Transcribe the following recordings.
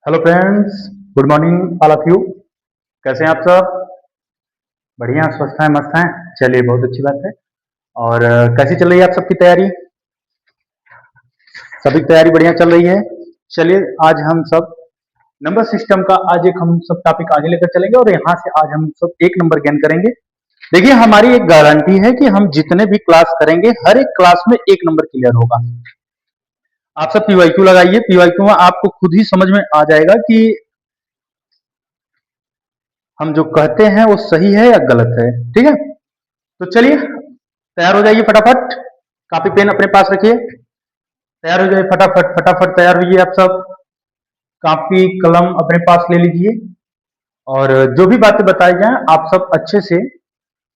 Hello friends, good morning all of you. कैसे हैं आप सब? बढ़िया, स्वस्थ हैं, मस्त हैं। चलिए, बहुत अच्छी बात है। और कैसी चल रही है आप सबकी तैयारी? सभी की तैयारी बढ़िया चल रही है। चलिए, आज हम सब नंबर सिस्टम का आज एक हम सब टॉपिक आगे लेकर चलेंगे और यहाँ से आज हम सब एक नंबर गेन करेंगे। देखिए, हमारी एक गारंटी है कि हम जितने भी क्लास करेंगे हर एक क्लास में एक नंबर क्लियर होगा। आप सब पीवाईक्यू लगाइए, पीवाईक्यू में आपको खुद ही समझ में आ जाएगा कि हम जो कहते हैं वो सही है या गलत है। ठीक है, तो चलिए तैयार हो जाइए फटाफट। कॉपी पेन अपने पास रखिए, तैयार हो जाइए फटाफट फटाफट। तैयार होइए आप सब, कॉपी कलम अपने पास ले लीजिए और जो भी बातें बताई जाएं आप सब अच्छे से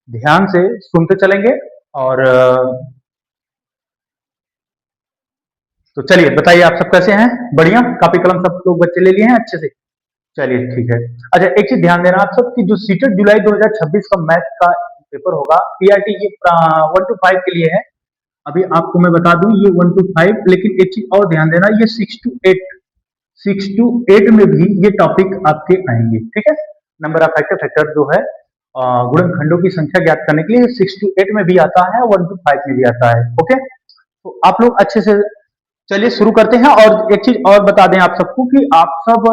ध्यान से सुनते चलेंगे। और तो चलिए बताइए, आप सब कैसे हैं? बढ़िया, कॉपी कलम सब लोग बच्चे ले लिए हैं अच्छे से? चलिए ठीक है। अच्छा, एक चीज ध्यान देना आप सब कि जो सीटेड जुलाई 2026 का मैथ का पेपर होगा पीआरटी, ये 1 to 5 के लिए है। अभी आपको मैं बता दूं ये 1 to 5, लेकिन एक चीज और ध्यान देना, ये 6 to 8 में भी ये टॉपिक आपके आएंगे। ठीक है, नंबर ऑफ फैक्टर फैक्टर जो है गुणनखंडों की संख्या ज्ञात करने के लिए 6 to 8 में भी आता है, 1 to 5 में भी आता है। ओके, तो आप लोग अच्छे से चलिए शुरू करते हैं। और एक चीज और बता दें आप सबको कि आप सब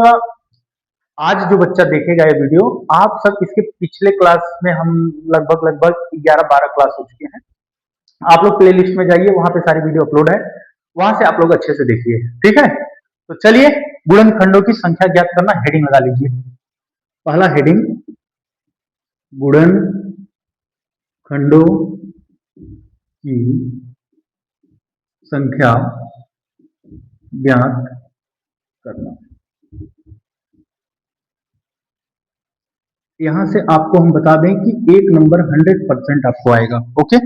आज जो बच्चा देखेगा ये वीडियो, आप सब इसके पिछले क्लास में हम लगभग लगभग 11-12 क्लास हो चुके हैं। आप लोग प्ले लिस्ट में जाइए, वहां पे सारी वीडियो अपलोड है, वहां से आप लोग अच्छे से देखिए। ठीक है, तो चलिए गुणनखंडों की संख्या ज्ञात करना, हेडिंग लगा लीजिए। पहला हेडिंग, गुणनखंडों की संख्या ज्ञात करना। यहां से आपको हम बता दें कि एक नंबर 100% आपको आएगा। ओके,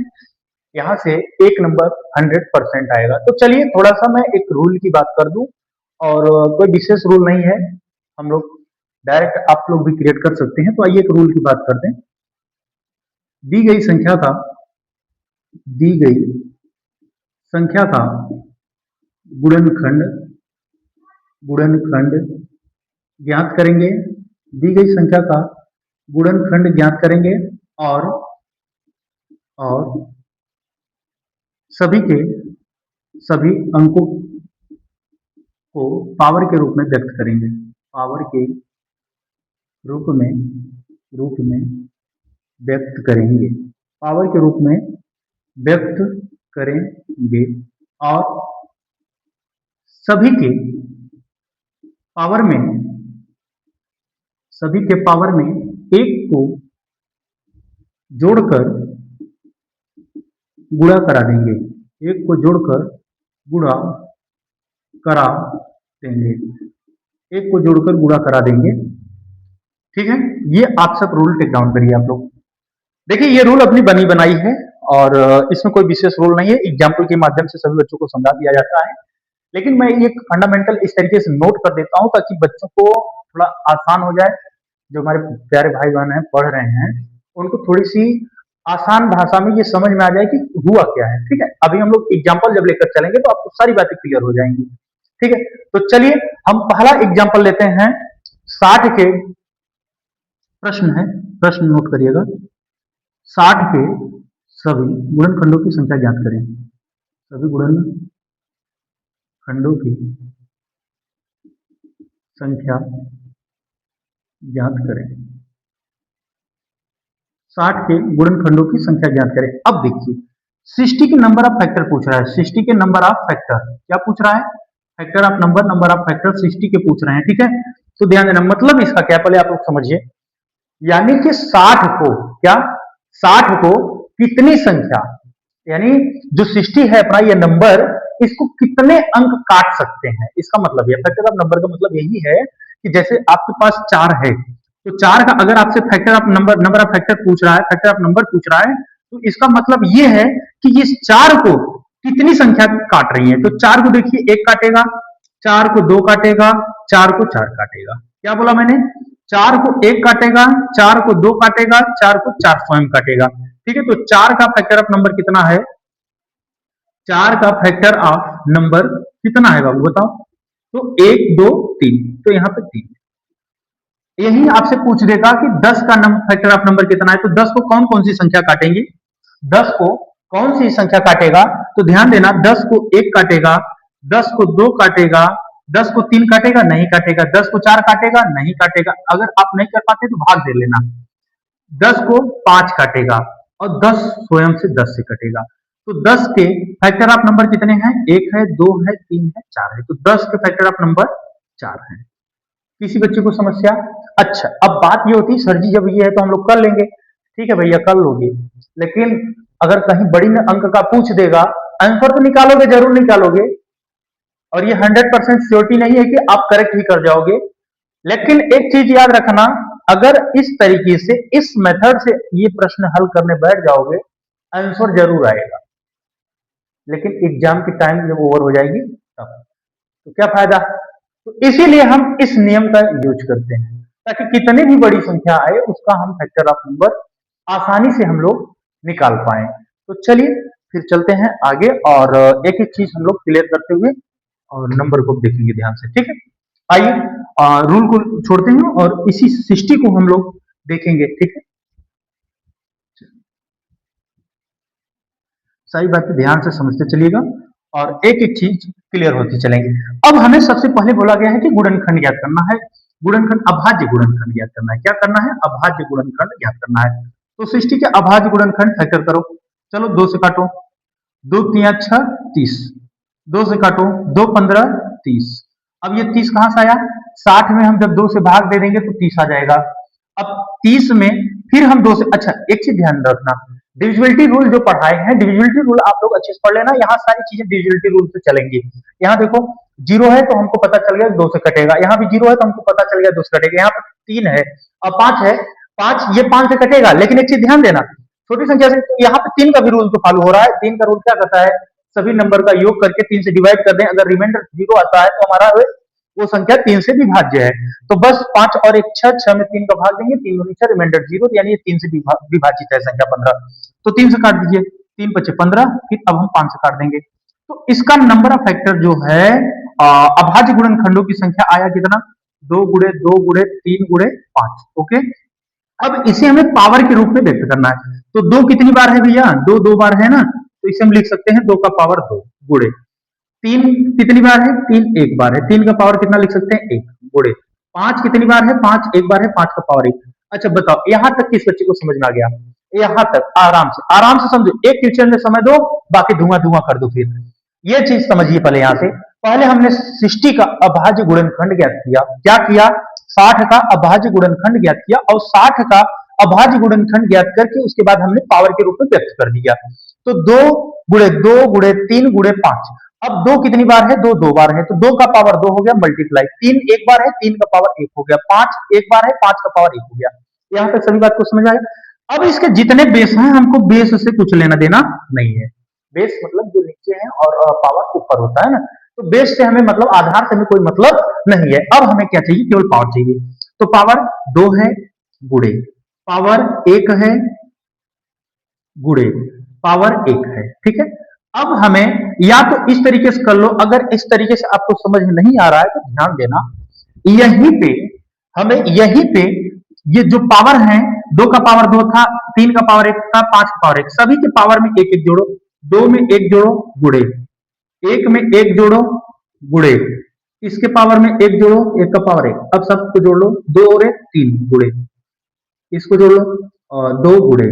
यहाँ से एक नंबर 100% आएगा। तो चलिए थोड़ा सा मैं एक रूल की बात कर दूं, और कोई विशेष रूल नहीं है, हम लोग डायरेक्ट आप लोग भी क्रिएट कर सकते हैं। तो आइए एक रूल की बात करते हैं। दी गई संख्या का दी गई संख्या का गुणनखंड गुणनखंड ज्ञात करेंगे। दी गई संख्या का गुणनखंड ज्ञात करेंगे और सभी के सभी अंकों को पावर के रूप में व्यक्त करेंगे। पावर के रूप में व्यक्त करेंगे। पावर के रूप में व्यक्त करेंगे और सभी के पावर में एक को जोड़कर गुणा करा देंगे। एक को जोड़कर गुणा करा देंगे। एक को जोड़कर गुणा करा देंगे। ठीक है, ये आप सब रूल टेक डाउन करिए आप लोग। देखिए, ये रूल अपनी बनी बनाई है और इसमें कोई विशेष रूल नहीं है, एग्जाम्पल के माध्यम से सभी बच्चों को समझा दिया जाता है। लेकिन मैं ये फंडामेंटल इस तरीके से नोट कर देता हूं ताकि बच्चों को थोड़ा आसान हो जाए। जो हमारे प्यारे भाई बहन हैं पढ़ रहे हैं, उनको थोड़ी सी आसान भाषा में ये समझ में आ जाए कि हुआ क्या है। ठीक है, अभी हम लोग एग्जाम्पल जब लेकर चलेंगे तो आपको सारी बातें क्लियर हो जाएंगी। ठीक है, तो चलिए हम पहला एग्जाम्पल लेते हैं। 60 के प्रश्न है, प्रश्न नोट करिएगा। 60 के सभी गुणनखंडों की संख्या ज्ञात करें। सभी गुणनखंडों की संख्या ज्ञात करें। 60 के गुणनखंडों की संख्या ज्ञात करें। अब देखिए, 60 के नंबर ऑफ फैक्टर पूछ रहा है। 60 के नंबर ऑफ फैक्टर क्या पूछ रहा है? Factor of number of factor 60 के पूछ रहे हैं। ठीक है, तो ध्यान देना, मतलब इसका क्या, पहले आप लोग समझिए। यानी कि 60 को क्या, 60 को कितनी संख्या, यानी जो 60 है अपना ये नंबर, इसको कितने अंक काट सकते हैं, इसका मतलब है। फैक्टर ऑफ नंबर का मतलब यही है कि जैसे आपके पास 4 है, तो 4 का अगर आपसे factor of number of factor पूछ रहा है, फैक्टर ऑफ नंबर पूछ रहा है, तो इसका मतलब ये है कि ये 4 को कितनी संख्या काट रही है। तो 4 को देखिए 1 काटेगा, 4 को 2 काटेगा, 4 को 4 काटेगा। क्या बोला मैंने? 4 को 1 काटेगा, 4 को 2 काटेगा, 4 को 4 स्वयं काटेगा। ठीक है, तो 4 का फैक्टर ऑफ नंबर कितना है? 4 का फैक्टर ऑफ नंबर कितना है बाबू बताओ? तो 1 2 3, तो यहाँ पे 3। यही आपसे पूछ देगा कि 10 का फैक्टर ऑफ नंबर कितना है, तो 10 को कौन कौन सी संख्या काटेंगी, 10 को कौन सी संख्या काटेगा, तो ध्यान देना 10 को 1 काटेगा, 10 को 2 काटेगा, 10 को 3 काटेगा, नहीं काटेगा, 10 को 4 काटेगा, नहीं काटेगा। अगर आप नहीं कर पाते तो भाग दे लेना। 10 को 5 काटेगा और 10 स्वयं से 10 से कटेगा। तो 10 के फैक्टर ऑफ नंबर कितने हैं, 1 है, 2 है, 3 है, 4 है। तो 10 के फैक्टर ऑफ नंबर 4 है। किसी बच्चे को समस्या? अच्छा, अब बात ये होती है सर जी जब ये है तो हम लोग कर लेंगे, ठीक है भैया कर लोगे, लेकिन अगर कहीं बड़ी अंक का पूछ देगा, आंसर तो निकालोगे, जरूर निकालोगे, और ये 100% श्योरिटी नहीं है कि आप करेक्ट ही कर जाओगे। लेकिन एक चीज याद रखना, अगर इस तरीके से इस मेथड से ये प्रश्न हल करने बैठ जाओगे, आंसर जरूर आएगा, लेकिन एग्जाम की टाइम जब ओवर हो जाएगी तब तो क्या फायदा। तो इसीलिए हम इस नियम का यूज करते हैं, ताकि कितनी भी बड़ी संख्या आए उसका हम फैक्टर ऑफ नंबर आसानी से हम लोग निकाल पाए। तो चलिए फिर चलते हैं आगे, और एक एक चीज हम लोग क्लियर करते हुए और नंबर को देखेंगे ध्यान से, ठीक है। आइए रूल को छोड़ते हैं और इसी सिस्टी को हम लोग देखेंगे, ठीक है। सारी बातें ध्यान से समझते चलिएगा और एक एक चीज क्लियर होती चलेंगी। अब हमें सबसे पहले बोला गया है कि गुणनखंड ज्ञात करना है, गुणनखंड अभाज्य गुणनखंड ज्ञात करना है। क्या करना है, अभाज्य गुणनखंड ज्ञात करना है। तो सृष्टि के अभाज्य गुणनखंड फैक्टर करो। चलो 2 से काटो, 2 3 6 30, 2 से काटो, 2 15 30। अब ये 30 कहां से आया, 60 में हम जब 2 से भाग दे देंगे तो 30 आ जाएगा। अब 30 में फिर हम 2 से, अच्छा एक चीज ध्यान रखना, डिविजिबिलिटी रूल जो पढ़ाए हैं, डिविजिबिलिटी रूल आप लोग अच्छे से पढ़ लेना, यहाँ सारी चीजें डिविजिबिलिटी रूल से चलेंगी। यहाँ देखो 0 है तो हमको पता चल गया 2 से कटेगा, यहाँ भी 0 है तो हमको पता चल गया 2 से कटेगा, यहाँ पर 3 है और 5 है, 5 ये 5 से कटेगा। लेकिन एक चीज ध्यान देना, छोटी संख्या से तो यहाँ पे 3 का भी रूल तो फॉलो हो रहा है। 3 का रूल क्या कहता है, सभी नंबर का योग करके 3 से डिवाइड कर दें, अगर रिमाइंडर 0 आता है तो हमारा वो संख्या 3 से विभाज्य है। तो बस 5 और 1 6, 6 में 3 का भाग देंगे, 3 दूनी 6, रिमाइंडर 0, यानी ये 3 से विभाजित है संख्या 15। तो 3 से काट दीजिए, 3 5 15, फिर अब हम 5 से काट देंगे। तो इसका नंबर ऑफ फैक्टर जो है अभाज्य गुणनखंडों की संख्या आया कितना, 2 गुणे 2 गुणे 3 गुणे 5। ओके, अब इसे हमें पावर के रूप में व्यक्त करना है। तो 2 कितनी बार है भैया, 2 2 बार है ना, तो इसे हम लिख सकते हैं 2 का पावर 2 गुणे 3 कितनी बार है, 3 एक बार है, 3 का पावर कितना लिख सकते हैं 1 गुणे 5 कितनी बार है, 5 एक बार है, 5 का पावर 1। अच्छा बताओ यहां तक किस बच्चे को समझ में आ गया, यहां तक आराम से समझो, एक क्वेश्चन में समय दो, बाकी धुआं धुआं कर दो। फिर ये चीज समझिए पहले, यहां से पहले हमने 60 का अभाज्य गुणनखंड ज्ञात किया, क्या किया, 60 का अभाज्य गुणनखंड ज्ञात किया, और 60 का अभाज्य गुणनखंड ज्ञात करके उसके बाद हमने पावर के रूप में व्यक्त कर दिया। तो 2 गुणे 2 गुणे 3 गुणे 5। अब 2 कितनी बार है, 2 2 बार है, तो 2 का पावर 2 हो गया मल्टीप्लाई, 3 एक बार है, 3 का पावर 1 हो गया, 5 एक बार है, 5 का पावर 1 हो गया। यहां तक सभी बात को समझ आया। अब इसके जितने बेस हैं हमको बेस से कुछ लेना देना नहीं है। बेस मतलब जो नीचे है और पावर ऊपर होता है ना, तो बेस से हमें मतलब आधार से हमें कोई मतलब नहीं है। अब हमें क्या चाहिए, केवल पावर चाहिए। तो पावर 2 है गुणे पावर 1 है गुणे पावर 1 है, ठीक है। अब हमें या तो इस तरीके से कर लो, अगर इस तरीके से आपको समझ में नहीं आ रहा है तो ध्यान देना, यहीं पे हमें यहीं पे ये जो पावर है, 2 का पावर 2 था, 3 का पावर 1 था, 5 का पावर 1, सभी के पावर में एक एक जोड़ो, 2 में 1 जोड़ो गुणे 1 में 1 जोड़ो गुणे इसके पावर में 1 जोड़ो, 1 का पावर 1, अब सबको जोड़ लो, 2 और 1 3 गुणे इसको जोड़ लो और 2 गुणे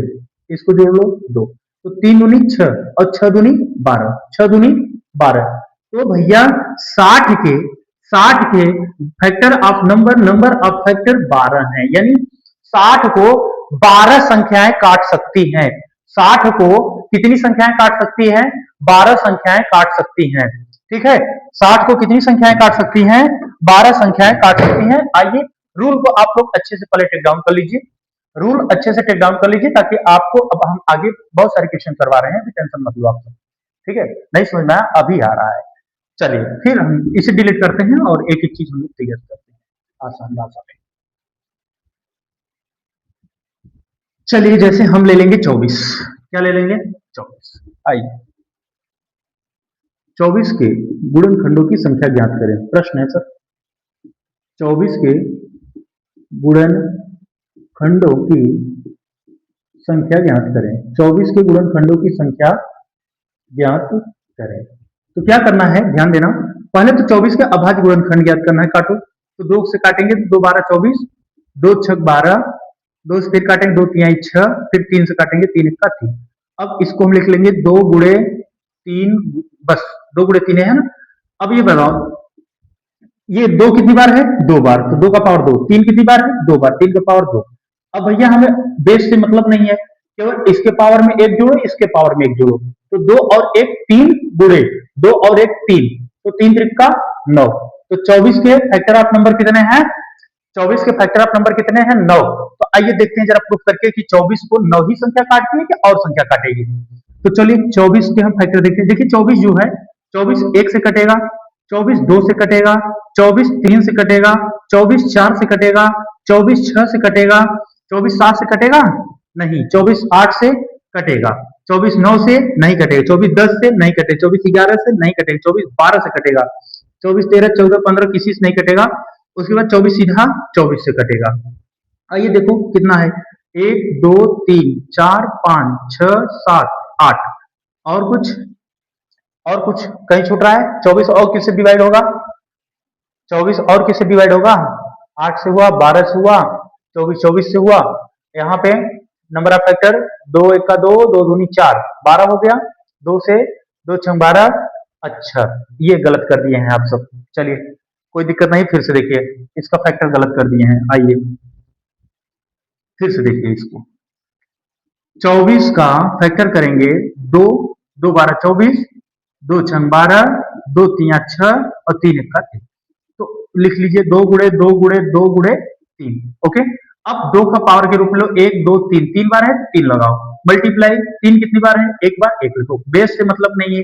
इसको जोड़ लो 2, तो 3 दूनी 6 और 6 दूनी 12, 6 दूनी 12। तो भैया 60 के factor of number of factor 12 है, यानी 60 को 12 संख्याएं काट सकती हैं। 60 को कितनी संख्याएं काट सकती हैं, 12 संख्याएं काट सकती हैं, ठीक है। 60 को कितनी संख्याएं काट सकती हैं, 12 संख्याएं काट सकती हैं। आइए रूल को आप लोग अच्छे से पहले टेक डाउन कर लीजिए, रूल अच्छे से टेक डाउन कर लीजिए, ताकि आपको, अब हम आगे बहुत सारे क्वेश्चन करवा रहे हैं, टेंशन मत लो आप, ठीक है। नहीं समझ में आया, अभी आ रहा है। चलिए फिर हम इसे डिलीट करते हैं और एक एक चीज हम लोग क्लियर करते हैं आसान भाषा में। चलिए जैसे हम ले लेंगे 24, क्या ले लेंगे 24, आइए 24 के गुणनखंडों की संख्या ज्ञात करें। प्रश्न है सर, 24 के गुणनखंडों की संख्या ज्ञात करें। 24 के गुणनखंडों की संख्या ज्ञात करें। तो क्या करना है, ध्यान देना। पहले तो 24 के अभाज्य गुणनखंड ज्ञात करना है। काटो, तो 2 से काटेंगे तो 2 12 24, 2 6 12, 2 से फिर काटेंगे 2 3 6, फिर 3 से काटेंगे 3 1 3। अब इसको हम लिख लेंगे 2 गुणे 3, बस 2 गुणे 3 है ना। अब ये बताओ, ये 2 कितनी बार है, 2 बार, तो 2 का पावर 2। 3 कितनी बार है, 2 बार, 3 का पावर 2। अब भैया हमें बेस से मतलब नहीं है, केवल इसके पावर में 1 जोड़ो, इसके पावर में 1 जोड़ो। तो 2 और 1 3 गुणे 2 और 1 3, तो 3 त्रिका 9। तो 24 के फैक्टर ऑफ नंबर कितने हैं, 24 के फैक्टर ऑफ नंबर कितने हैं, 9। तो आइए देखते हैं जरा प्रूफ करके कि 24 को 9 ही संख्या काटती है कि और संख्या काटेगी। तो चलिए 24 के हम फैक्टर देखते हैं। देखिए 24 जो है, 24 1 से कटेगा, 24 2 से कटेगा, 24 3 से कटेगा, 24 4 से कटेगा, 24 6 से कटेगा, 24 7 से कटेगा नहीं, 24 8 से कटेगा, 24 9 से नहीं कटेगा, 24 10 से नहीं कटेगा, 24 11 से नहीं कटेगा, 24 12 से कटेगा, 24 13 14 15 किसी से नहीं कटेगा। उसके बाद 24 सीधा 24 से कटेगा। आइए देखो कितना है, 1 2 3 4 5 6 7 8, और कुछ कहीं छूट रहा है। 24 और किससे डिवाइड होगा, 24 और किससे डिवाइड होगा, 8 से हुआ, 12 से हुआ, 24 24 से हुआ। यहाँ पे नंबर ऑफ फैक्टर 2 1 का 2, 2 दूनी 4, 12 हो गया। 2 से 2 6 12। अच्छा, ये गलत कर दिए हैं आप सब। चलिए कोई दिक्कत नहीं, फिर से देखिए, इसका फैक्टर गलत कर दिए हैं। आइए फिर से देखिए इसको, 24 का फैक्टर करेंगे 2 2 12 24, 2 6 12, 2 3 6 और 3 1 3। तो लिख लीजिए 2 गुणे 2 गुणे 2 गुणे 3। ओके, अब 2 का पावर के रूप में लो, 1 2 3, 3 बार है 3 लगाओ, मल्टीप्लाई 3 कितनी बार है, 1 बार, 1 लिखो। बेस से मतलब नहीं है,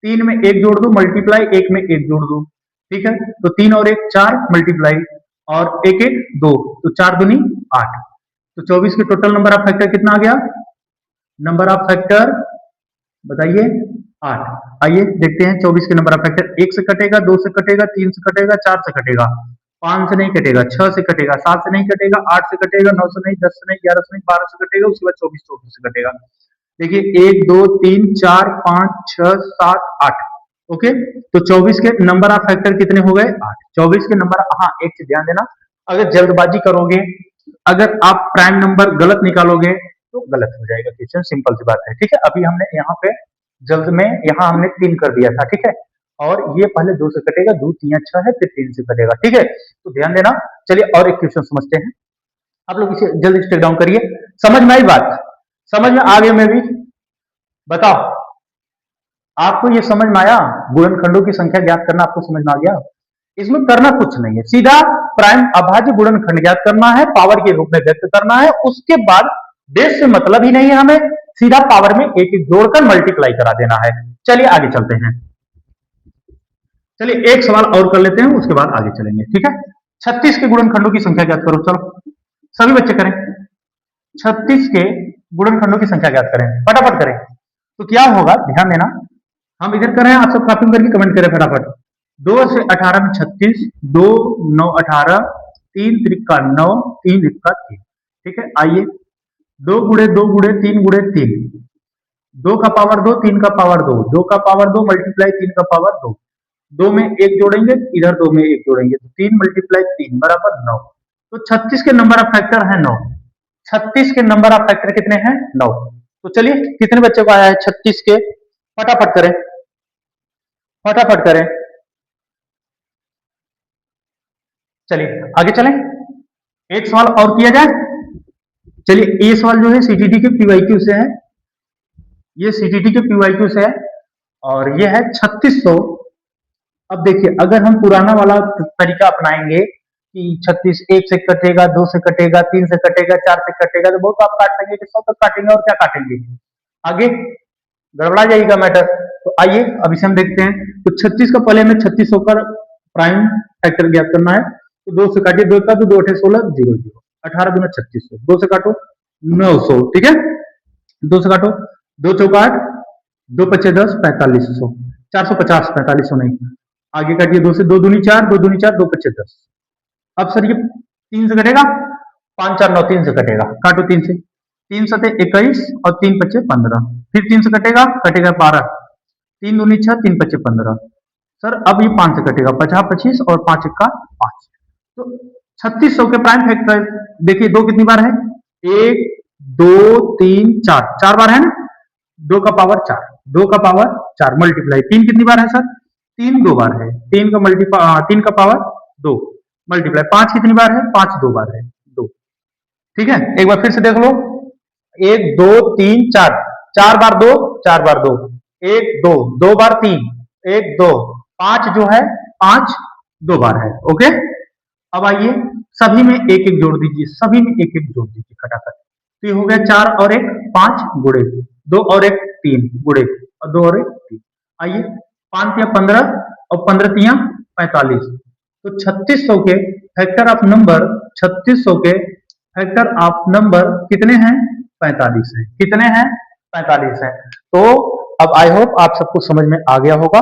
3 में 1 जोड़ दो, मल्टीप्लाई 1 में 1 जोड़ दो। ठीक है, तो 3 और 1 4, मल्टीप्लाई और 1 1 2, तो 4 दूनी 8। तो 24 के टोटल नंबर ऑफ फैक्टर कितना आ गया, नंबर ऑफ फैक्टर बताइए 8। आइए देखते हैं 24 के नंबर ऑफ फैक्टर। 1 से कटेगा, 2 से कटेगा, 3 से कटेगा, 4 से कटेगा, 5 से नहीं कटेगा, 6 से कटेगा, 7 से नहीं कटेगा, 8 से कटेगा, 9 से नहीं, 10 से नहीं, 11 से नहीं, 12 से कटेगा। उसके बाद 24 24 से कटेगा। देखिए 1 2 3 4 5 6 7 8। ओके, तो 24 के नंबर ऑफ फैक्टर कितने हो गए, 8। 24 के नंबर, हाँ एक चीज ध्यान देना, अगर जल्दबाजी करोगे, अगर आप प्राइम नंबर गलत निकालोगे तो गलत हो जाएगा क्वेश्चन, सिंपल सी बात है। ठीक है, अभी हमने यहाँ पे जल्द में यहाँ हमने 3 कर दिया था। ठीक है, और ये पहले 2 से कटेगा, 2 3 6 है, फिर 3 से कटेगा। ठीक है, तो ध्यान देना। चलिए और एक क्वेश्चन समझते हैं। आप लोग इसे जल्दी स्टेक डाउन करिए। समझ में आई बात, समझ में आ गई में भी, बताओ आपको ये समझ में आया, गुणनखंडों की संख्या ज्ञात करना आपको समझ में आ गया। इसमें करना कुछ नहीं है, सीधा प्राइम अभाज्य गुणनखंड ज्ञात करना है, पावर के रूप में व्यक्त करना है। उसके बाद बेस से मतलब ही नहीं है हमें, सीधा पावर में एक एक जोड़कर मल्टीप्लाई करा देना है। चलिए आगे चलते हैं। चलिए एक सवाल और कर लेते हैं, उसके बाद आगे चलेंगे। ठीक है, 36 के गुणनखंडों की संख्या ज्ञात करो। चलो सभी बच्चे करें, 36 के गुणनखंडों की संख्या ज्ञात करें, फटाफट करें। तो क्या होगा, ध्यान देना, हम इधर कर रहे हैं, आप सब कॉपी करके कमेंट करें फटाफट। 2 से 18 में 36, 2 9 18, 3 त्रिका 9, 3 इक्का 3। ठीक है, आइए 2 गुणे 2 गुणे 3 गुणे 3, 2 का पावर 2, 3 का पावर 2, 2 का पावर 2 मल्टीप्लाई 3 का पावर 2, 2 में 1 जोड़ेंगे, इधर 2 में 1 जोड़ेंगे, तो 3 मल्टीप्लाई 3 बराबर 9। तो 36 के नंबर ऑफ फैक्टर है 9। 36 के नंबर ऑफ फैक्टर कितने हैं, 9। तो चलिए कितने बच्चों को आया है 36 के, फटाफट करें, फटाफट करें। चलिए आगे चलें, एक सवाल और किया जाए। चलिए ये सवाल जो है सीटीटी के पीवाईक्यू से है, ये सीटीटी के पीवाईक्यू से है और ये है 3600। अब देखिए अगर हम पुराना वाला तरीका अपनाएंगे कि 36 1 से कटेगा, 2 से कटेगा, 3 से कटेगा, 4 से कटेगा, तो बहुत आप काट सकेंगे, 100 तक काटेंगे और क्या काटेंगे, आगे गड़बड़ा जाएगा मैटर। तो आइए अब इसे हम देखते हैं। तो 36 का पहले हमें 36 होकर प्राइम फैक्टर ज्ञात करना है। तो 2 से काटिए, 2 का 2 2 8 16 0 0, 18 गुना 3600, 2 से काटो 900। ठीक है, 2 से काटो, 2 चौका 8, 2 पचे 10, 4500, 450, 4500 नहीं, आगे काटिए 2 से, 2 दूनी 4, 2 दूनी 4, 2 पच्चे 10। अब सर ये 3 से कटेगा, 5 4 9, 3 से कटेगा, काटो 3 से, 3 सते 21 और 3 पच्चे 15, फिर 3 से कटेगा, कटेगा 12, 3 दूनी 6, 3 पच्चे 15। सर अब ये 5 से कटेगा, 50 25 और 5 इक्का 5, तो 3600 के प्राइम फैक्टर देखिए, दो कितनी बार है, 1 2 3 4, 4 बार है ना, 2 का पावर 4, 2 का पावर 4 मल्टीप्लाई 3 कितनी बार है सर, 3 2 बार है, 3 का मल्टीप्लाई 3 का पावर 2 मल्टीप्लाई 5 कितनी बार है, 5 2 बार है 2। ठीक है, एक बार फिर से देख लो, 1 2 3 4, 4 बार 2, 4 बार 2, 1 2, 2 बार 3, 1 2, 5 जो है 5 2 बार है। ओके, अब आइए सभी में एक एक जोड़ दीजिए, सभी में एक एक जोड़ दीजिए खटाखट, तो ये हो गया 4 और 1 5 गुड़े 2 और 1 3 गुड़े और 2 और 1 3। आइए 5 या 15 और 15 तिया 45, तो 3600 के फैक्टर ऑफ नंबर, 3600 के फैक्टर ऑफ नंबर कितने हैं, 45 है। कितने हैं, 45 है। तो अब आई होप आप सबको समझ में आ गया होगा,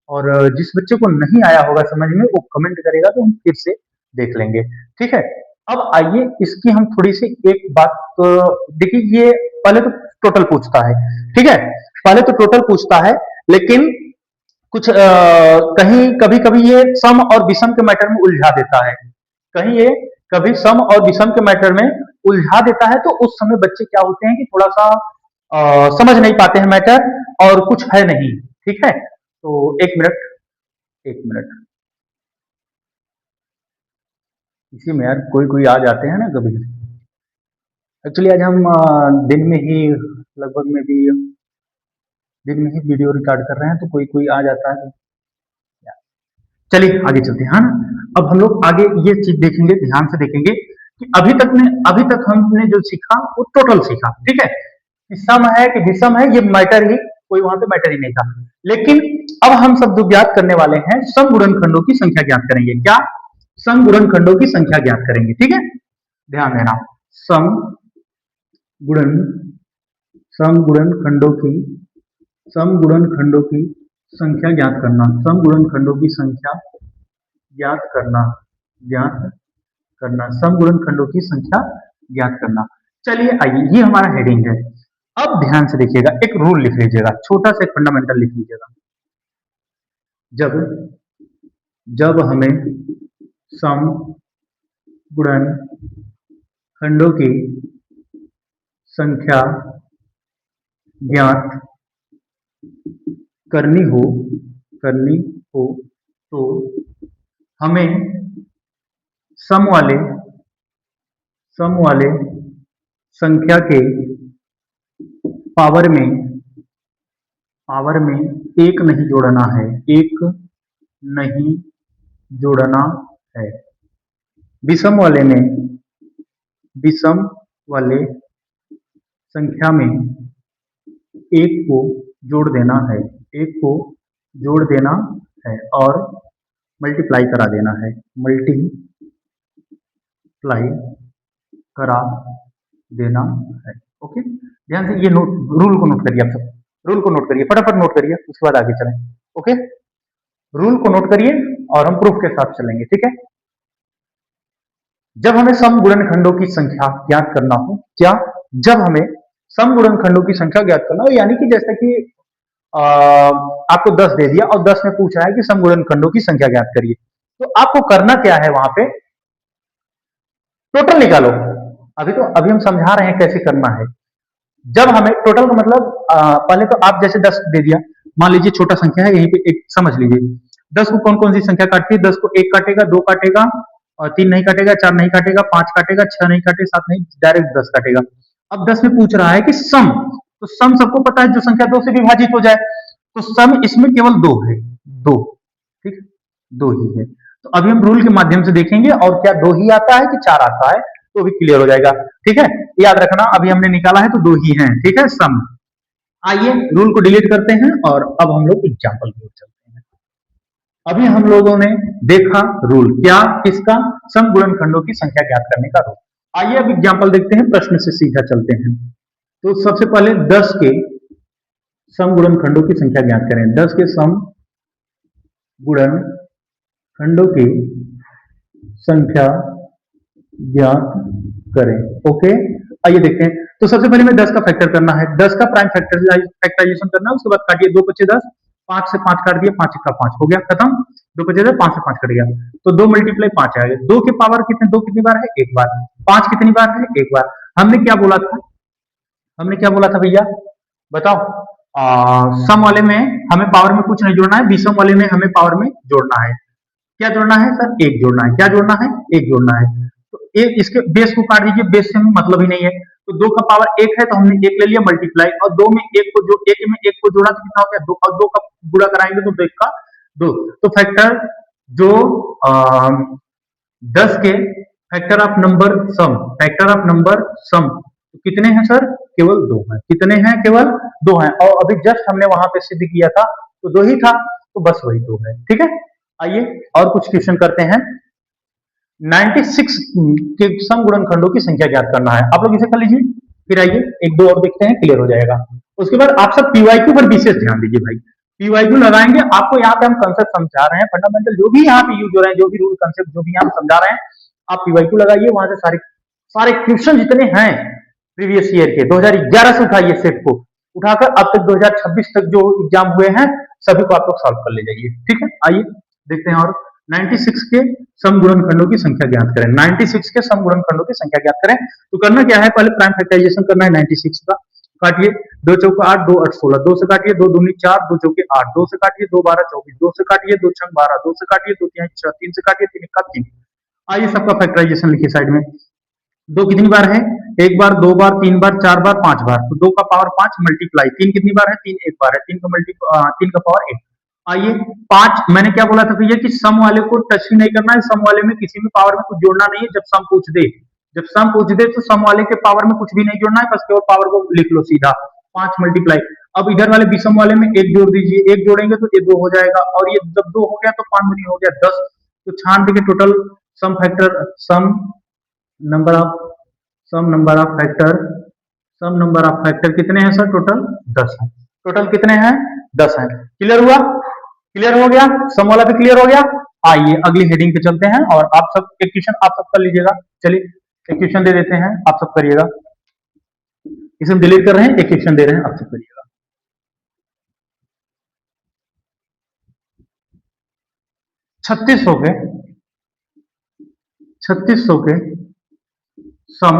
और जिस बच्चे को नहीं आया होगा समझ में वो कमेंट करेगा तो हम फिर से देख लेंगे। ठीक है, अब आइए इसकी हम थोड़ी सी एक बात, देखिए ये पहले तो टोटल पूछता है, ठीक है, पहले तो टोटल पूछता है, लेकिन कुछ कहीं कभी कभी ये सम और विषम के मैटर में उलझा देता है, कहीं ये कभी सम और विषम के मैटर में उलझा देता है, तो उस समय बच्चे क्या होते हैं कि थोड़ा सा समझ नहीं पाते हैं मैटर, और कुछ है नहीं। ठीक है, तो एक मिनट, एक मिनट, इसी में यार कोई कोई आ जाते हैं ना कभी। एक्चुअली आज हम दिन में ही, लगभग में भी दिन में ही वीडियो रिकॉर्ड कर रहे हैं, तो कोई कोई आ जाता है। चलिए आगे चलते हैं, हाँ ना। अब हम लोग आगे ये चीज देखेंगे, ध्यान से देखेंगे कि अभी तक हमने जो सीखा वो टोटल सीखा, ठीक है, कि सम है कि विषम है, ये मैटर ही, कोई वहां पे मैटर ही नहीं था। लेकिन अब हम सब जो ज्ञात करने वाले हैं, सम गुणनखंडों की संख्या ज्ञात करेंगे। क्या, सम गुणनखंडों की संख्या ज्ञात करेंगे। ठीक है, ध्यान देना, सम गुणन, सम गुणनखंडों की, सम गुणनखंडों की संख्या ज्ञात करना, सम गुणनखंडों की संख्या ज्ञात करना, ज्ञात करना, सम गुणनखंडों की संख्या ज्ञात करना। चलिए आइए, ये हमारा हेडिंग है। अब ध्यान से देखिएगा, एक रूल लिख लीजिएगा, छोटा सा फंडामेंटल लिख लीजिएगा। जब जब हमें सम गुणन खंडों की संख्या ज्ञात करनी हो तो हमें सम वाले संख्या के पावर में एक नहीं जोड़ना है, एक नहीं जोड़ना है। विषम वाले संख्या में एक को जोड़ देना है, एक को जोड़ देना है और मल्टीप्लाई करा देना है, मल्टीप्लाई करा देना है। ओके, ध्यान से ये नोट, रूल को नोट करिए, आप सब रूल को नोट करिए, फटाफट नोट करिए, उसके बाद आगे चलें। ओके, रूल को नोट करिए और हम प्रूफ के साथ चलेंगे। ठीक है, जब हमें सम गुणनखंडों की संख्या ज्ञात करना हो, क्या, जब हमें सम गुणनखंडों की संख्या ज्ञात करना हो, यानी कि जैसे कि आपको 10 दे दिया और 10 में पूछ रहा है कि सम गुणनखंडों की संख्या ज्ञात करिए, तो आपको करना क्या है, वहां पे टोटल निकालो। अभी हम समझा रहे हैं कैसे करना है। जब हमें टोटल का मतलब, पहले तो आप जैसे 10 दे दिया, मान लीजिए छोटा संख्या है, यहीं पे एक समझ लीजिए, 10 को कौन कौन सी संख्या काटती है, 10 को 1 काटेगा, 2 काटेगा और 3 नहीं काटेगा, 4 नहीं काटेगा, 5 काटेगा, 6 नहीं काटे, 7 नहीं, डायरेक्ट 10 काटेगा। अब 10 में पूछ रहा है कि सम, तो सम सबको पता है, जो संख्या 2 से विभाजित हो जाए, तो सम इसमें केवल 2 है, 2, ठीक, 2 ही है। तो अभी हम रूल के माध्यम से देखेंगे, और क्या 2 ही आता है कि 4 आता है, तो भी क्लियर हो जाएगा। ठीक है, याद रखना, अभी हमने निकाला है तो 2 ही हैं। ठीक है, सम। आइए रूल को डिलीट करते हैं और अब हम लोग एग्जाम्पल की ओर चलते हैं। अभी हम लोगों ने देखा रूल, क्या, किसका, सम गुणनखंडों की संख्या ज्ञात करने का रूल। आइए अब एग्जाम्पल देखते हैं, प्रश्न से सीधा चलते हैं। तो सबसे पहले 10 के सम गुणनखंडों की संख्या ज्ञात करें। 10 के सम गुणनखंडों की संख्या ज्ञात करें। ओके, आइए देखते हैं। तो सबसे पहले मैं 10 का फैक्टर करना है, 10 का प्राइम फैक्टराइजेशन करना है। उसके बाद काटिए, 2 बचे 10, 5 से 5 काट दिया, 5 का 5 हो गया, खत्म। 2 बचे 10, 5 से 5 कट गया, तो 2 मल्टीप्लाई 5 आ गया। 2 के पावर कितने, 2 कितनी बार है, एक बार। 5 कितनी बार है, एक बार। हमने क्या बोला था, हमने क्या बोला था भैया, बताओ। सम वाले में हमें पावर में कुछ नहीं जोड़ना है, विषम वाले में हमें पावर में जोड़ना है। क्या जोड़ना है सर, एक जोड़ना है। क्या जोड़ना है, एक जोड़ना है। तो एक, इसके बेस को काट दीजिए, बेस से हमें मतलब ही नहीं है। तो 2 का पावर 1 है, तो हमने 1 ले लिया मल्टीप्लाई, और 2 में 1 को जो 1 में 1 को जोड़ा तो कितना हो गया 2, और 2 का गुणा कराएंगे तो 2 का 2। तो फैक्टर जो 10 के factor of number sum, factor of number sum कितने हैं सर, केवल 2 हैं। कितने हैं, केवल 2 हैं। और अभी जस्ट हमने वहां पे सिद्ध किया था तो 2 ही था, तो बस वही 2 है। ठीक है, आइए और कुछ क्वेश्चन करते हैं। 96 के सम गुणनखंडों की संख्या ज्ञात करना है। आप लोग इसे कर लीजिए, फिर आइए एक दो और देखते हैं, क्लियर हो जाएगा। उसके बाद आप सब पीवाईक्यू पर विशेष ध्यान दीजिए भाई। पीवाईक्यू लगाएंगे, आपको यहाँ पे हम कंसेप्ट समझा रहे हैं, फंडामेंटल जो भी यहाँ पे यूज हो रहे हैं, जो भी रूल कंसेप्ट जो भी हम समझा रहे हैं, आप पीवाईक्यू लगाइए, वहां से सारे सारे क्वेश्चन जितने हैं प्रीवियस ईयर के 2011 से उठाइए, सेट को उठाकर अब तक 2026 तक जो एग्जाम हुए हैं सभी को आप लोग सॉल्व कर ले जाइए। ठीक है, आइए देखते हैं। और 96 के सम गुणनखंडों की संख्या ज्ञात करें। 96 के सम गुणनखंडों की संख्या ज्ञात करें, तो करना क्या है, पहले प्राइम फैक्टराइजेशन करना है 96 का। काटिए, 2 चौका 8, 2 8 16, 2 से काटिए, 2 दूनी 4, 2 चौके 8, 2 से काटिए, 2 12 24, 2 से काटिए, 2 छंग 12, 2 से काटिए, 2 तिहाई 6, 3 से काटिए, 3 का 3। आइए सबका फैक्टराइजेशन लिखिए साइड में। 2 कितनी बार है, एक बार, 2 बार, 3 बार, 4 बार, 5 बार, तो 2 का पावर 5 मल्टीप्लाई 3 कितनी बार है, 3 एक बार है, 3 का 3 का पावर 1। आइए 5, मैंने क्या बोला था भैया कि सम वाले को टच ही नहीं करना है, सम वाले में किसी में पावर में कुछ जोड़ना नहीं है। जब सम पूछ दे, जब सम पूछ दे तो सम वाले के पावर में कुछ भी नहीं जोड़ना है, बस केवल पावर को लिख लो सीधा, 5 मल्टीप्लाई। अब इधर वाले विषम वाले में 1 जोड़ दीजिए, 1 जोड़ेंगे तो ये 2 हो जाएगा, और ये जब 2 हो गया तो 5 दूनी हो गया 10। तो 96 के total sum factor, sum number of sum number of factor, sum number of factor कितने हैं सर, टोटल 10 है। टोटल कितने हैं, 10 हैं। क्लियर हुआ, क्लियर हो गया, सम वाला भी क्लियर हो गया। आइए अगली हेडिंग पे चलते हैं, और आप सब एक क्वेश्चन आप सब कर लीजिएगा। चलिए एक क्वेश्चन दे देते हैं, आप सब करिएगा। इसे हम डिलीट कर रहे हैं, एक क्वेश्चन दे रहे हैं, आप सब करिएगा। 3600 के 3600 के सम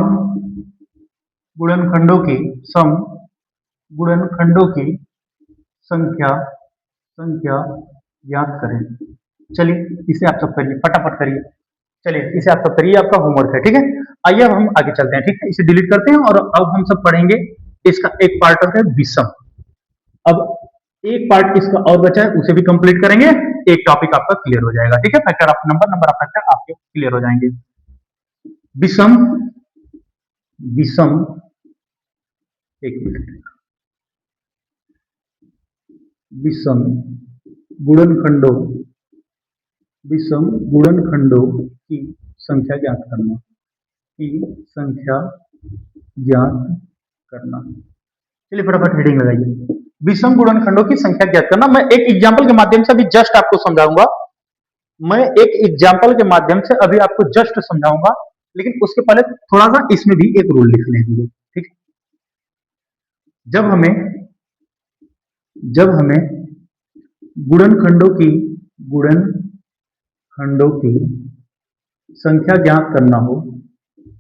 गुणनखंडों की, सम गुणनखंडों की संख्या संख्या ज्ञात करें। चलिए इसे आप सब करिए, फटाफट करिए। चलिए इसे आप सब करिए, आपका होमवर्क है। ठीक है, आइए अब हम आगे चलते हैं। ठीक है, इसे डिलीट करते हैं, और अब हम सब पढ़ेंगे इसका एक पार्ट है विषम। अब एक पार्ट इसका और बचा है, उसे भी कंप्लीट करेंगे, एक टॉपिक आपका क्लियर हो जाएगा। ठीक है, factor of number, number of factor आपके क्लियर हो जाएंगे। विषम, विषम, एक मिनट, विषम गुणनखंडों, विषम गुणनखंडों की संख्या ज्ञात करना, की संख्या ज्ञात करना। चलिए फटाफट हेडिंग लगाइए, विषम गुणनखंडों की संख्या ज्ञात करना। मैं एक एग्जांपल के माध्यम से अभी जस्ट आपको समझाऊंगा, मैं एक एग्जांपल के माध्यम से अभी आपको जस्ट समझाऊंगा, लेकिन उसके पहले थोड़ा सा इसमें भी एक रूल लिख लेंगे। ठीक, जब हमें गुणनखंडों की, गुणनखंडों की संख्या ज्ञात करना हो,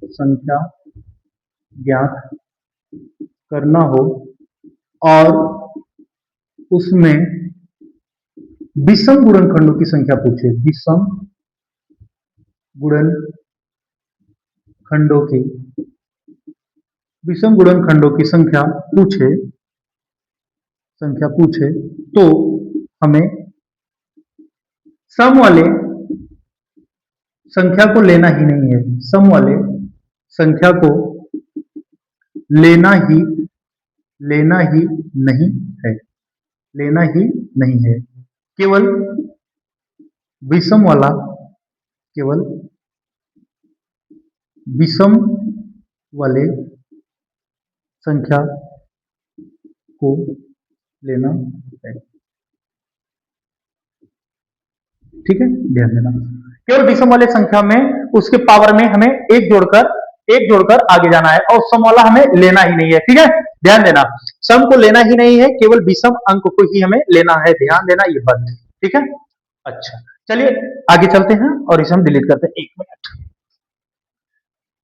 संख्या ज्ञात करना हो, और उसमें विषम गुणनखंडों की संख्या पूछे, विषम गुणनखंडों की, विषम गुणनखंडों की संख्या पूछे, संख्या पूछे, तो हमें सम वाले संख्या को लेना ही नहीं है, सम वाले संख्या को लेना ही नहीं है, लेना ही नहीं है। केवल विषम वाला, केवल विषम वाले संख्या को लेना है, ठीक है, ध्यान देना। केवल विषम वाले संख्या में उसके पावर में हमें एक जोड़कर आगे जाना है और सम वाला हमें लेना ही नहीं है, ठीक है, ध्यान देना। सम को लेना ही नहीं है, केवल विषम अंक को ही हमें लेना है, ध्यान देना ये बात, ठीक है। अच्छा, चलिए आगे चलते हैं और इसे हम डिलीट करते हैं। 1 मिनट,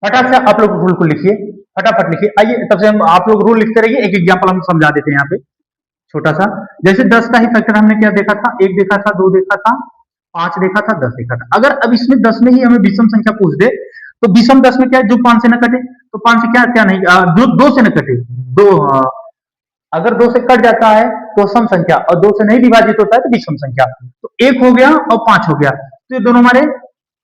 फटाक से आप लोग रूल को लिखिए, फटाफट लिखिए। आइए तब से हम आप लोग रूल लिखते रहिए, एक एग्जाम्पल हम समझा देते हैं यहाँ पे छोटा सा। जैसे 10 का ही फैक्टर हमने क्या देखा था, 1 देखा था, 2 देखा था, 5 देखा था, 10 देखा था। अगर अब इसमें 10 में ही हमें विषम संख्या पूछ दे तो विषम 10 में क्या है, जो 5 से न कटे, तो 5 से क्या क्या नहीं, जो 2 से न कटे, दो, अगर 2 से कट जाता है तो सम संख्या, और 2 से नहीं विभाजित होता है तो विषम संख्या। तो 1 हो गया और 5 हो गया, तो ये दोनों हमारे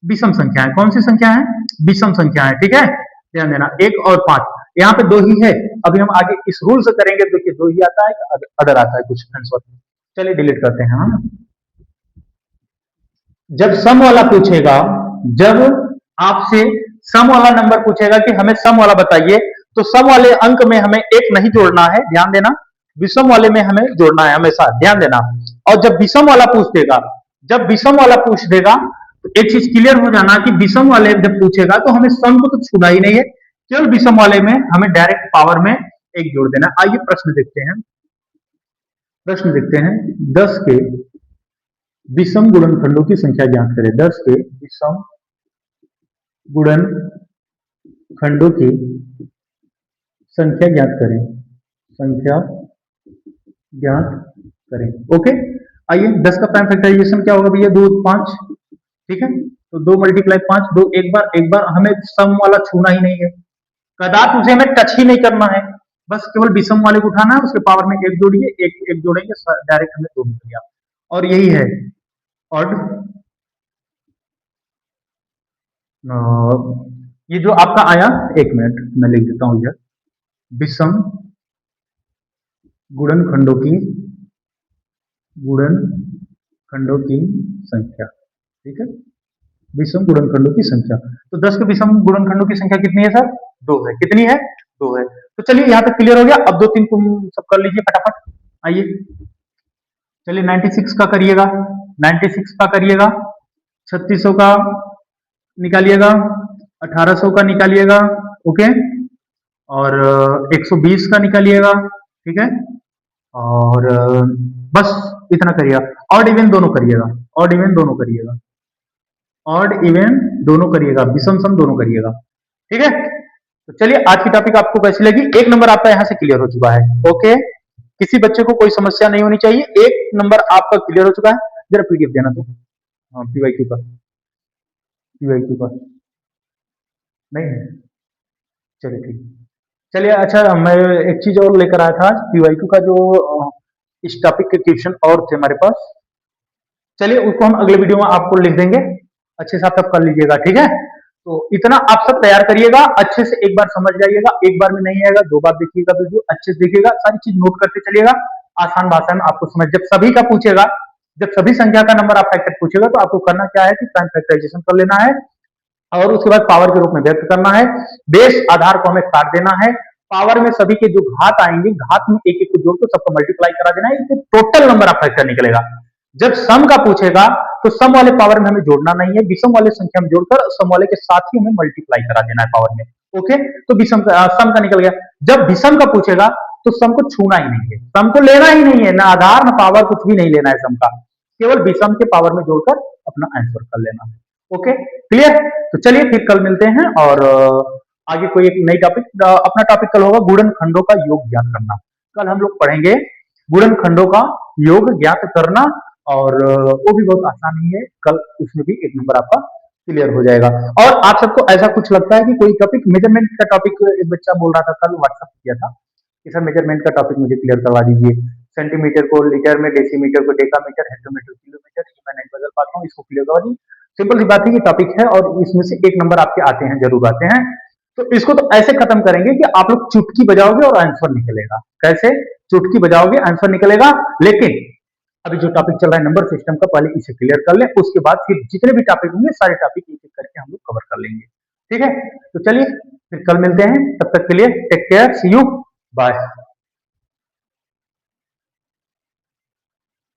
विषम संख्या है। कौन सी संख्या है, विषम संख्या है, ठीक है, ध्यान देना। 1 और 5 यहाँ पे 2 ही है। अभी हम आगे इस रूल से करेंगे, देखिए 2 ही आता है, अदर आता है कुछ आंसर। चलिए डिलीट करते हैं। हाँ, जब सम वाला पूछेगा, जब आपसे सम वाला नंबर पूछेगा कि हमें सम वाला बताइए, तो सम वाले अंक में हमें एक नहीं जोड़ना है, ध्यान देना, विषम वाले में हमें जोड़ना है हमेशा, ध्यान देना। और जब विषम वाला पूछ देगा, जब विषम वाला पूछ देगा तो एक चीज क्लियर हो जाना कि विषम वाले जब पूछेगा तो हमें सम को तो छूना ही नहीं है, केवल विषम वाले में हमें डायरेक्ट पावर में एक जोड़ देना। आइए प्रश्न देखते हैं, प्रश्न देखते हैं। 10 के विषम गुणनखंडों की संख्या ज्ञात करें। 10 के विषम गुणनखंडों की संख्या ज्ञात करें, संख्या ज्ञात करें। ओके, आइए 10 का प्राइम फैक्टराइजेशन क्या होगा भैया, 2 5, ठीक है, तो 2 मल्टीप्लाई 5, 2 एक बार हमें सम वाला छूना ही नहीं है, कदाप उसे हमें टच ही नहीं करना है, बस केवल विषम वाले को उठाना है, उसके पावर में एक जोड़िए, एक जोड़ेंगे, डायरेक्ट हमें 2 मिल गया। और यही है ऑड, ये जो आपका आया, 1 मिनट मैं लिख देता हूं, यह विषम गुणनखंडों की संख्या, ठीक है, विषम गुणनखंडों की संख्या। तो 10 के विषम गुणनखंडों की संख्या कितनी है सर, 2 है। कितनी है, 2 है। तो चलिए यहां तक क्लियर हो गया। अब 2 3 तुम सब कर लीजिए फटाफट। आइए चलिए 96 का करिएगा, 96 का करिएगा, 3600 का निकालिएगा, 1800 का निकालिएगा, ओके, और 120 का निकालिएगा, ठीक है, और बस इतना करिएगा। ऑड इवन दोनों करिएगा, ऑड इवन दोनों करिएगा, ऑड इवन दोनों करिएगा, विषम सम दोनों करिएगा, ठीक है। तो चलिए आज की टॉपिक आपको कैसी लगी, 1 नंबर आपका यहां से क्लियर हो चुका है, ओके, किसी बच्चे को कोई समस्या नहीं होनी चाहिए, 1 नंबर आपका क्लियर हो चुका है। जरा पीडीएफ देना तो, हाँ पीवाईक्यू का, पीवाईक्यू का नहीं है, चलिए ठीक। चलिए अच्छा, मैं एक चीज और लेकर आया था, पीवाईक्यू का जो इस टॉपिक के क्वेश्चन और थे हमारे पास, चलिए उसको हम अगले वीडियो में आपको लिख देंगे, अच्छे से आप सब कर लीजिएगा, ठीक है। तो इतना आप सब तैयार करिएगा, अच्छे से एक बार समझ जाइएगा, एक बार में नहीं आएगा, 2 बार देखिएगा वीडियो, अच्छे से देखिएगा, सारी चीज नोट करते चलिएगा, आसान भाषा में आपको समझ। जब सभी का पूछेगा, जब सभी संख्या का नंबर आप फैक्टर पूछेगा तो आपको करना क्या है कि प्राइम फैक्टराइजेशन कर लेना है और उसके बाद पावर के रूप में व्यक्त करना है, बेस आधार को हमें काट देना है, पावर में सभी के जो घात आएंगे, घात में एक एक को जोड़ कर सबको मल्टीप्लाई करा देना है, इससे टोटल नंबर आप फैक्टर निकलेगा। जब सम का पूछेगा तो सम वाले पावर में हमें जोड़ना नहीं है, विषम वाले संख्या में जोड़कर सम वाले के साथ ही हमें मल्टीप्लाई करा देना है पावर में, ओके, तो विषम का सम का निकल गया। जब विषम का पूछेगा तो सम को छूना ही नहीं है, सम को लेना ही नहीं है, ना आधार ना पावर, कुछ भी नहीं लेना है सम का, केवल विषम के पावर में जोड़कर अपना आंसर कर लेना है, ओके, क्लियर। तो चलिए फिर कल मिलते हैं और आगे कोई एक नई टॉपिक, अपना टॉपिक कल होगा गुणनखंडों का योग ज्ञात करना। कल हम लोग पढ़ेंगे गुणनखंडों का योग ज्ञात करना, और वो भी बहुत आसान ही है, कल उसमें भी 1 नंबर आपका क्लियर हो जाएगा। और आप सबको ऐसा कुछ लगता है कि कोई टॉपिक, मेजरमेंट का टॉपिक एक बच्चा बोल रहा था, कल व्हाट्सएप किया था कि सर मेजरमेंट का टॉपिक मुझे क्लियर करवा दीजिए, सेंटीमीटर को लीटर में, डेसीमीटर को डेकामीटर, हेक्टोमीटर किलोमीटर, ये मैं नहीं बदल पाता हूँ, इसको क्लियर करवा दीजिए। सिंपल सी बात है, ये टॉपिक है और इसमें से 1 नंबर आपके आते हैं, जरूर आते हैं। तो इसको तो ऐसे खत्म करेंगे कि आप लोग चुटकी बजाओगे और आंसर निकलेगा। कैसे, चुटकी बजाओगे आंसर निकलेगा। लेकिन अभी जो टॉपिक चल रहा है नंबर सिस्टम का, पहले इसे क्लियर कर ले, उसके बाद फिर जितने भी टॉपिक होंगे सारे टॉपिक एक एक करके हम लोग कवर कर लेंगे, ठीक है। तो चलिए फिर कल मिलते हैं, तब तक के लिए take care, see you, bye.